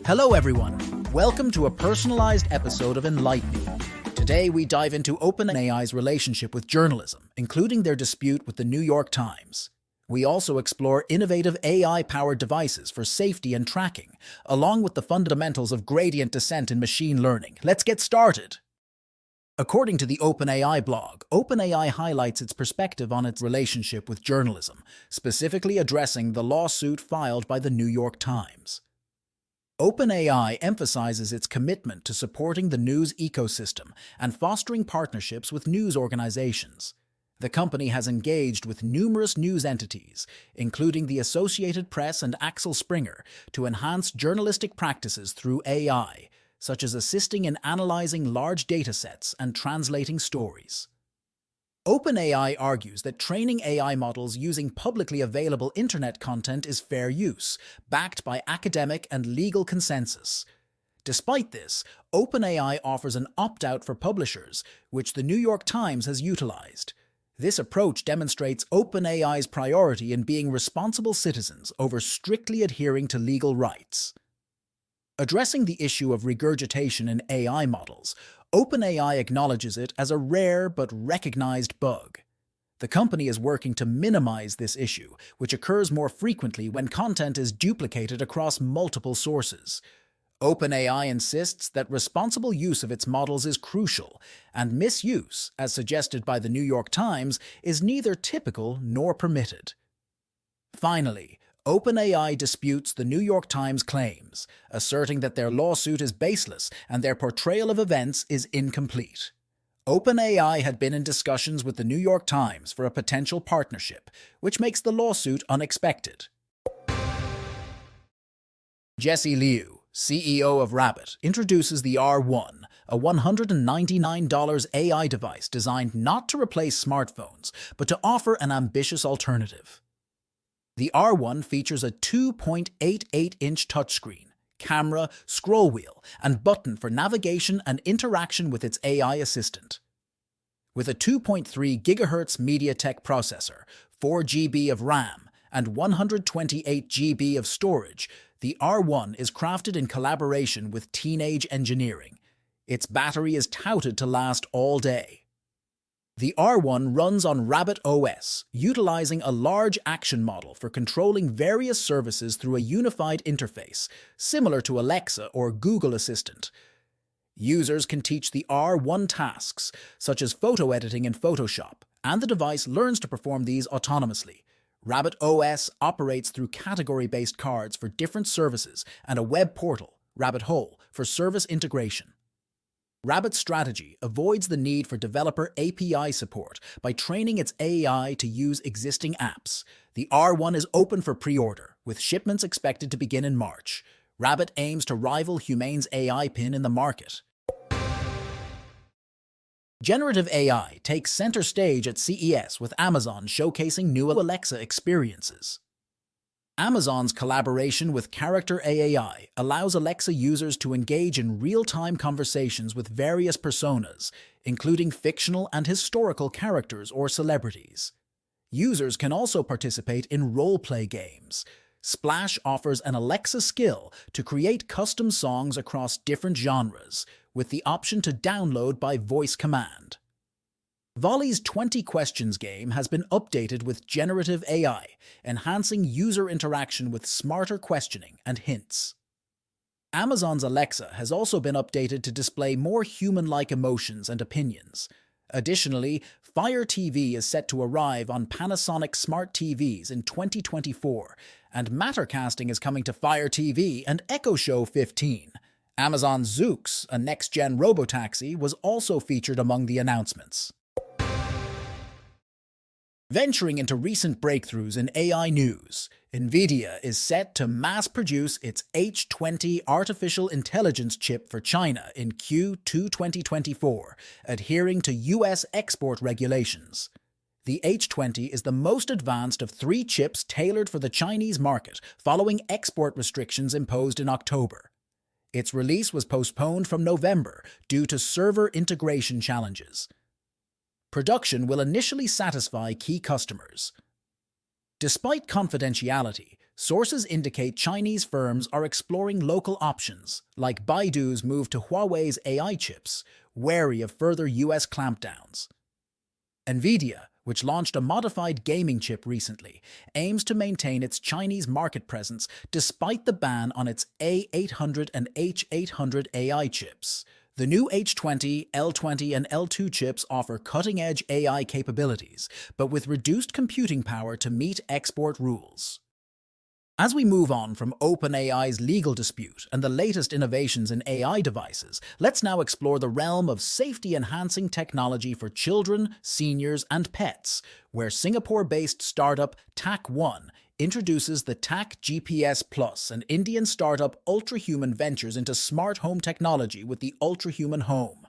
Hello everyone, welcome to a personalized episode of Enlighten Me. Today we dive into OpenAI's relationship with journalism, including their dispute with the New York Times. We also explore innovative AI-powered devices for safety and tracking, along with the fundamentals of gradient descent in machine learning. Let's get started! According to the OpenAI blog, OpenAI highlights its perspective on its relationship with journalism, specifically addressing the lawsuit filed by the New York Times. OpenAI emphasizes its commitment to supporting the news ecosystem and fostering partnerships with news organizations. The company has engaged with numerous news entities, including the Associated Press and Axel Springer, to enhance journalistic practices through AI, such as assisting in analyzing large datasets and translating stories. OpenAI argues that training AI models using publicly available internet content is fair use, backed by academic and legal consensus. Despite this, OpenAI offers an opt-out for publishers, which the New York Times has utilized. This approach demonstrates OpenAI's priority in being responsible citizens over strictly adhering to legal rights. Addressing the issue of regurgitation in AI models, OpenAI acknowledges it as a rare but recognized bug. The company is working to minimize this issue, which occurs more frequently when content is duplicated across multiple sources. OpenAI insists that responsible use of its models is crucial, and misuse, as suggested by the New York Times, is neither typical nor permitted. Finally, OpenAI disputes the New York Times claims, asserting that their lawsuit is baseless and their portrayal of events is incomplete. OpenAI had been in discussions with the New York Times for a potential partnership, which makes the lawsuit unexpected. Jesse Liu, CEO of Rabbit, introduces the R1, a $199 AI device designed not to replace smartphones, but to offer an ambitious alternative. The R1 features a 2.88-inch touchscreen, camera, scroll wheel, and button for navigation and interaction with its AI assistant. With a 2.3 GHz MediaTek processor, 4 GB of RAM, and 128 GB of storage, the R1 is crafted in collaboration with Teenage Engineering. Its battery is touted to last all day. The R1 runs on Rabbit OS, utilizing a large action model for controlling various services through a unified interface, similar to Alexa or Google Assistant. Users can teach the R1 tasks, such as photo editing in Photoshop, and the device learns to perform these autonomously. Rabbit OS operates through category-based cards for different services and a web portal, Rabbit Hole, for service integration. Rabbit's strategy avoids the need for developer API support by training its AI to use existing apps. The R1 is open for pre-order, with shipments expected to begin in March. Rabbit aims to rival Humane's AI pin in the market. Generative AI takes center stage at CES with Amazon showcasing new Alexa experiences. Amazon's collaboration with Character AI allows Alexa users to engage in real-time conversations with various personas, including fictional and historical characters or celebrities. Users can also participate in role-play games. Splash offers an Alexa skill to create custom songs across different genres, with the option to download by voice command. Volley's 20 Questions game has been updated with generative AI, enhancing user interaction with smarter questioning and hints. Amazon's Alexa has also been updated to display more human-like emotions and opinions. Additionally, Fire TV is set to arrive on Panasonic smart TVs in 2024, and Mattercasting is coming to Fire TV and Echo Show 15. Amazon's Zoox, a next-gen robotaxi, was also featured among the announcements. Venturing into recent breakthroughs in AI news, NVIDIA is set to mass-produce its H20 artificial intelligence chip for China in Q2 2024, adhering to U.S. export regulations. The H20 is the most advanced of 3 chips tailored for the Chinese market following export restrictions imposed in October. Its release was postponed from November due to server integration challenges. Production will initially satisfy key customers. Despite confidentiality, Sources indicate Chinese firms are exploring local options, like Baidu's move to Huawei's AI chips, wary of further US clampdowns. NVIDIA, which launched a modified gaming chip recently, aims to maintain its Chinese market presence despite the ban on its A800 and H800 AI chips. The new H20, L20, and L2 chips offer cutting-edge AI capabilities, but with reduced computing power to meet export rules. As we move on from OpenAI's legal dispute and the latest innovations in AI devices, let's now explore the realm of safety-enhancing technology for children, seniors, and pets, where Singapore-based startup TAC1 introduces the TAC GPS Plus and Indian startup Ultrahuman ventures into smart home technology with the Ultrahuman Home.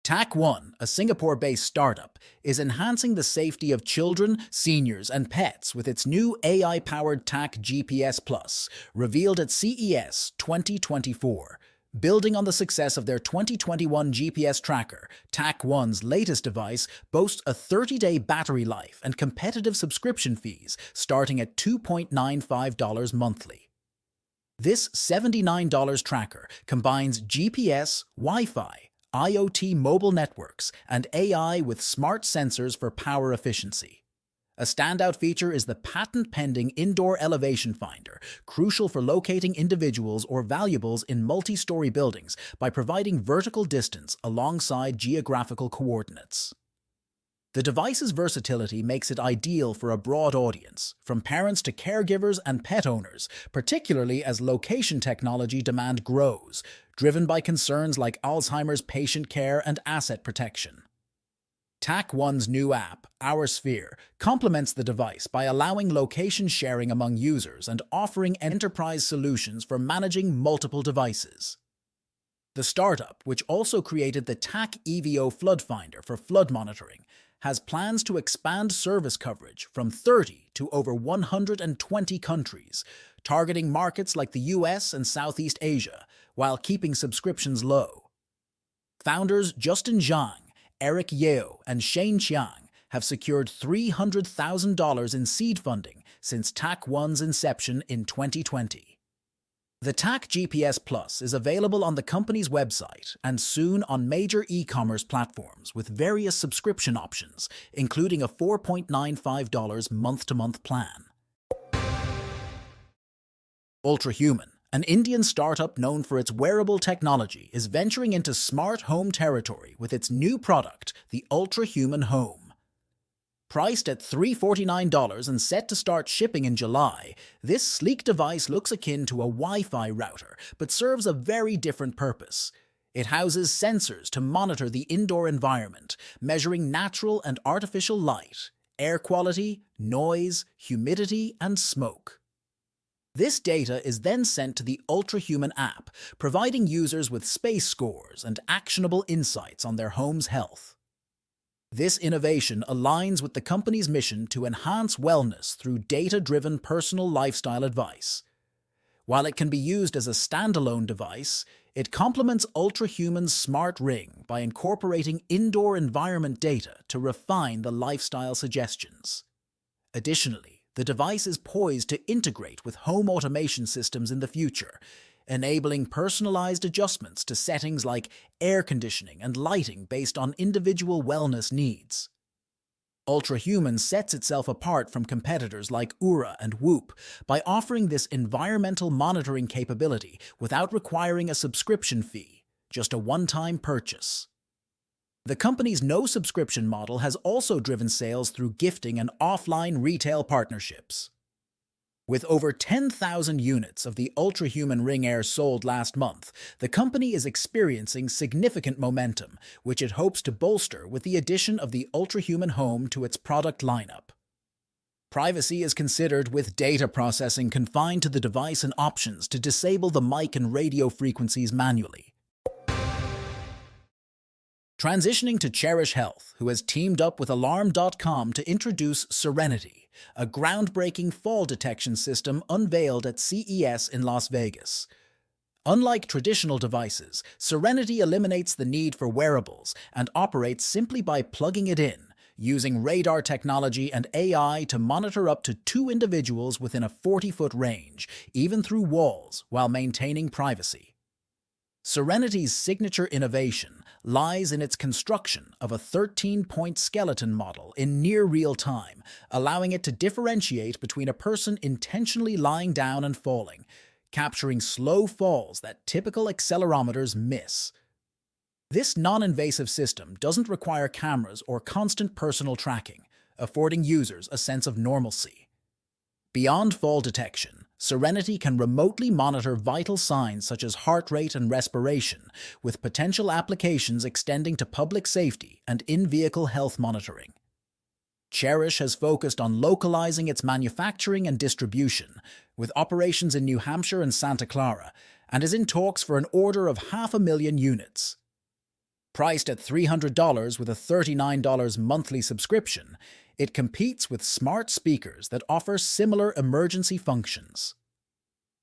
TAC1, a Singapore-based startup, is enhancing the safety of children, seniors, and pets with its new AI-powered TAC GPS Plus, revealed at CES 2024. Building on the success of their 2021 GPS tracker, TAC1's latest device boasts a 30-day battery life and competitive subscription fees starting at $2.95 monthly. This $79 tracker combines GPS, Wi-Fi, IoT mobile networks, and AI with smart sensors for power efficiency. A standout feature is the patent-pending Indoor Elevation Finder, crucial for locating individuals or valuables in multi-story buildings by providing vertical distance alongside geographical coordinates. The device's versatility makes it ideal for a broad audience, from parents to caregivers and pet owners, particularly as location technology demand grows, driven by concerns like Alzheimer's patient care and asset protection. TAC1's new app, Our Sphere, complements the device by allowing location sharing among users and offering enterprise solutions for managing multiple devices. The startup, which also created the TAC EVO Flood Finder for flood monitoring, has plans to expand service coverage from 30 to over 120 countries, targeting markets like the US and Southeast Asia, while keeping subscriptions low. Founders Justin Zhang, Eric Yeo, and Shane Chiang have secured $300,000 in seed funding since TAC1's inception in 2020. The TAC GPS Plus is available on the company's website and soon on major e-commerce platforms with various subscription options, including a $4.95 month-to-month plan. Ultrahuman, an Indian startup known for its wearable technology, is venturing into smart home territory with its new product, the Ultrahuman Home. Priced at $349 and set to start shipping in July, this sleek device looks akin to a Wi-Fi router, but serves a very different purpose. It houses sensors to monitor the indoor environment, measuring natural and artificial light, air quality, noise, humidity, and smoke. This data is then sent to the Ultrahuman app, providing users with space scores and actionable insights on their home's health. This innovation aligns with the company's mission to enhance wellness through data-driven personal lifestyle advice. While it can be used as a standalone device, it complements Ultrahuman's smart ring by incorporating indoor environment data to refine the lifestyle suggestions. Additionally, the device is poised to integrate with home automation systems in the future, enabling personalized adjustments to settings like air conditioning and lighting based on individual wellness needs. Ultrahuman sets itself apart from competitors like Oura and Whoop by offering this environmental monitoring capability without requiring a subscription fee, just a one-time purchase. The company's no-subscription model has also driven sales through gifting and offline retail partnerships. With over 10,000 units of the Ultrahuman Ring Air sold last month, the company is experiencing significant momentum, which it hopes to bolster with the addition of the Ultrahuman Home to its product lineup. Privacy is considered with data processing confined to the device and options to disable the mic and radio frequencies manually. Transitioning to Cherish Health, who has teamed up with Alarm.com to introduce Serenity, a groundbreaking fall detection system unveiled at CES in Las Vegas. Unlike traditional devices, Serenity eliminates the need for wearables and operates simply by plugging it in, using radar technology and AI to monitor up to 2 individuals within a 40-foot range, even through walls, while maintaining privacy. Serenity's signature innovation lies in its construction of a 13-point skeleton model in near real time, allowing it to differentiate between a person intentionally lying down and falling, capturing slow falls that typical accelerometers miss. This non-invasive system doesn't require cameras or constant personal tracking, affording users a sense of normalcy. Beyond fall detection, Serenity can remotely monitor vital signs such as heart rate and respiration, with potential applications extending to public safety and in-vehicle health monitoring. Cherish has focused on localizing its manufacturing and distribution, with operations in New Hampshire and Santa Clara, and is in talks for an order of 500,000 units. Priced at $300 with a $39 monthly subscription, it competes with smart speakers that offer similar emergency functions.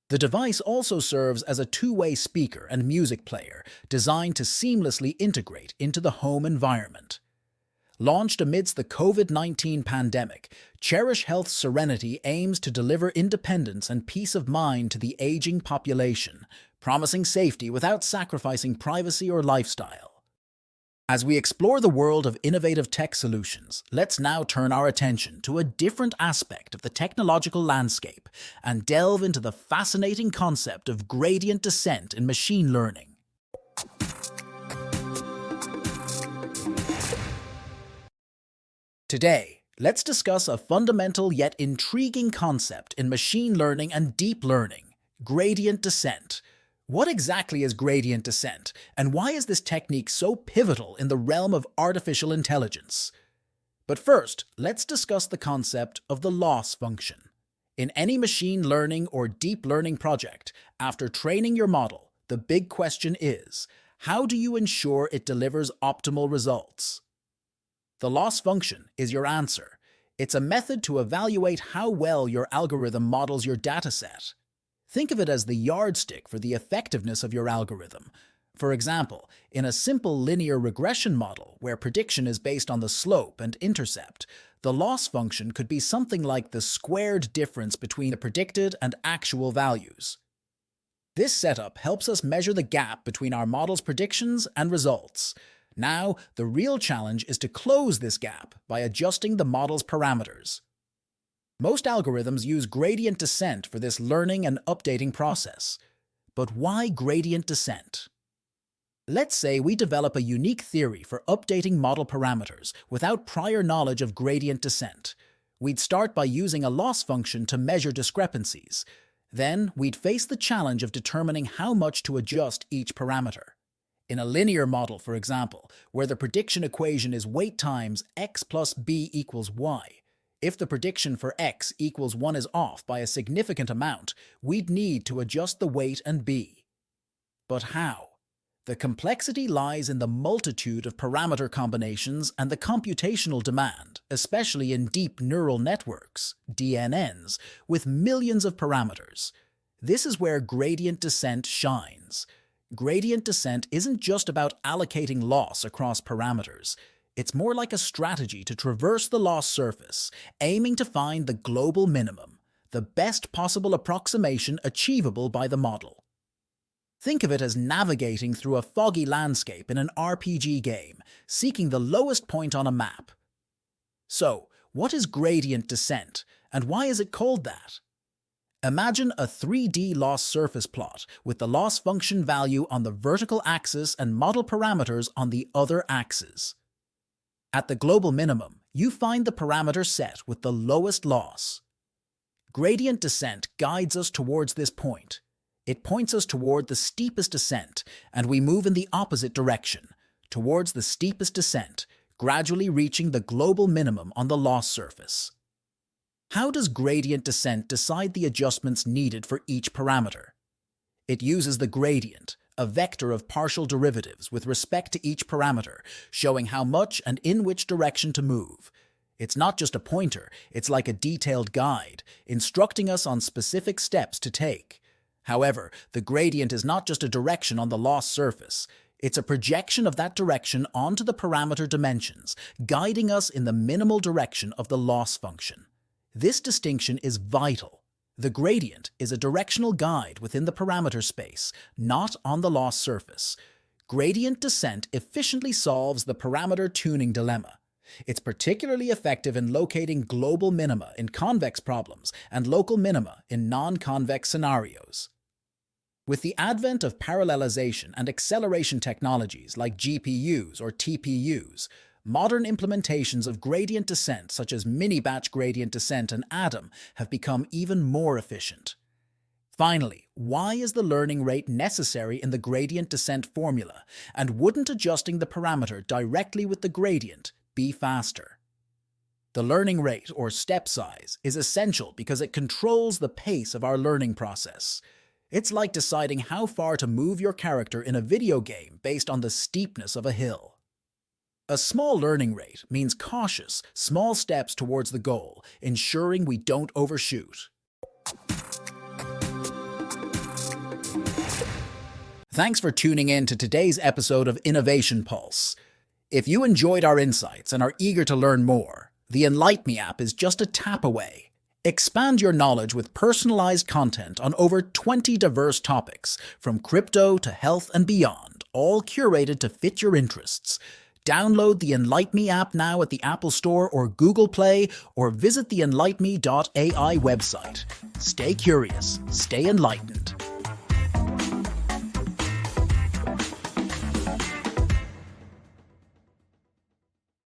The device also serves as a two-way speaker and music player designed to seamlessly integrate into the home environment. Launched amidst the COVID-19 pandemic, Cherish Health's Serenity aims to deliver independence and peace of mind to the aging population, promising safety without sacrificing privacy or lifestyle. As we explore the world of innovative tech solutions, let's now turn our attention to a different aspect of the technological landscape and delve into the fascinating concept of gradient descent in machine learning. Today, let's discuss a fundamental yet intriguing concept in machine learning and deep learning: gradient descent. What exactly is gradient descent, and why is this technique so pivotal in the realm of artificial intelligence? But first, let's discuss the concept of the loss function. In any machine learning or deep learning project, after training your model, the big question is, how do you ensure it delivers optimal results? The loss function is your answer. It's a method to evaluate how well your algorithm models your dataset. Think of it as the yardstick for the effectiveness of your algorithm. For example, in a simple linear regression model where prediction is based on the slope and intercept, the loss function could be something like the squared difference between the predicted and actual values. This setup helps us measure the gap between our model's predictions and results. Now, the real challenge is to close this gap by adjusting the model's parameters. Most algorithms use gradient descent for this learning and updating process. But why gradient descent? Let's say we develop a unique theory for updating model parameters without prior knowledge of gradient descent. We'd start by using a loss function to measure discrepancies. Then, we'd face the challenge of determining how much to adjust each parameter. In a linear model, for example, where the prediction equation is weight times x plus b equals y, if the prediction for x equals 1 is off by a significant amount, we'd need to adjust the weight and b. But how? The complexity lies in the multitude of parameter combinations and the computational demand, especially in deep neural networks, DNNs, with millions of parameters. This is where gradient descent shines. Gradient descent isn't just about allocating loss across parameters. It's more like a strategy to traverse the loss surface, aiming to find the global minimum, the best possible approximation achievable by the model. Think of it as navigating through a foggy landscape in an RPG game, seeking the lowest point on a map. So, what is gradient descent, and why is it called that? Imagine a 3D loss surface plot with the loss function value on the vertical axis and model parameters on the other axis. At the global minimum, you find the parameter set with the lowest loss. Gradient descent guides us towards this point. It points us toward the steepest descent, and we move in the opposite direction, towards the steepest descent, gradually reaching the global minimum on the loss surface. How does gradient descent decide the adjustments needed for each parameter? It uses the gradient, a vector of partial derivatives with respect to each parameter, showing how much and in which direction to move. It's not just a pointer, it's like a detailed guide, instructing us on specific steps to take. However, the gradient is not just a direction on the loss surface. It's a projection of that direction onto the parameter dimensions, guiding us in the minimal direction of the loss function. This distinction is vital. The gradient is a directional guide within the parameter space, not on the loss surface. Gradient descent efficiently solves the parameter tuning dilemma. It's particularly effective in locating global minima in convex problems and local minima in non-convex scenarios. With the advent of parallelization and acceleration technologies like GPUs or TPUs, modern implementations of gradient descent such as mini-batch gradient descent and ADAM have become even more efficient. Finally, why is the learning rate necessary in the gradient descent formula, and wouldn't adjusting the parameter directly with the gradient be faster? The learning rate, or step size, is essential because it controls the pace of our learning process. It's like deciding how far to move your character in a video game based on the steepness of a hill. A small learning rate means cautious, small steps towards the goal, ensuring we don't overshoot. Thanks for tuning in to today's episode of Innovation Pulse. If you enjoyed our insights and are eager to learn more, the EnlightMe app is just a tap away. Expand your knowledge with personalized content on over 20 diverse topics, from crypto to health and beyond, all curated to fit your interests. Download the EnlightMe app now at the Apple Store or Google Play, or visit the enlightme.ai website. Stay curious, stay enlightened.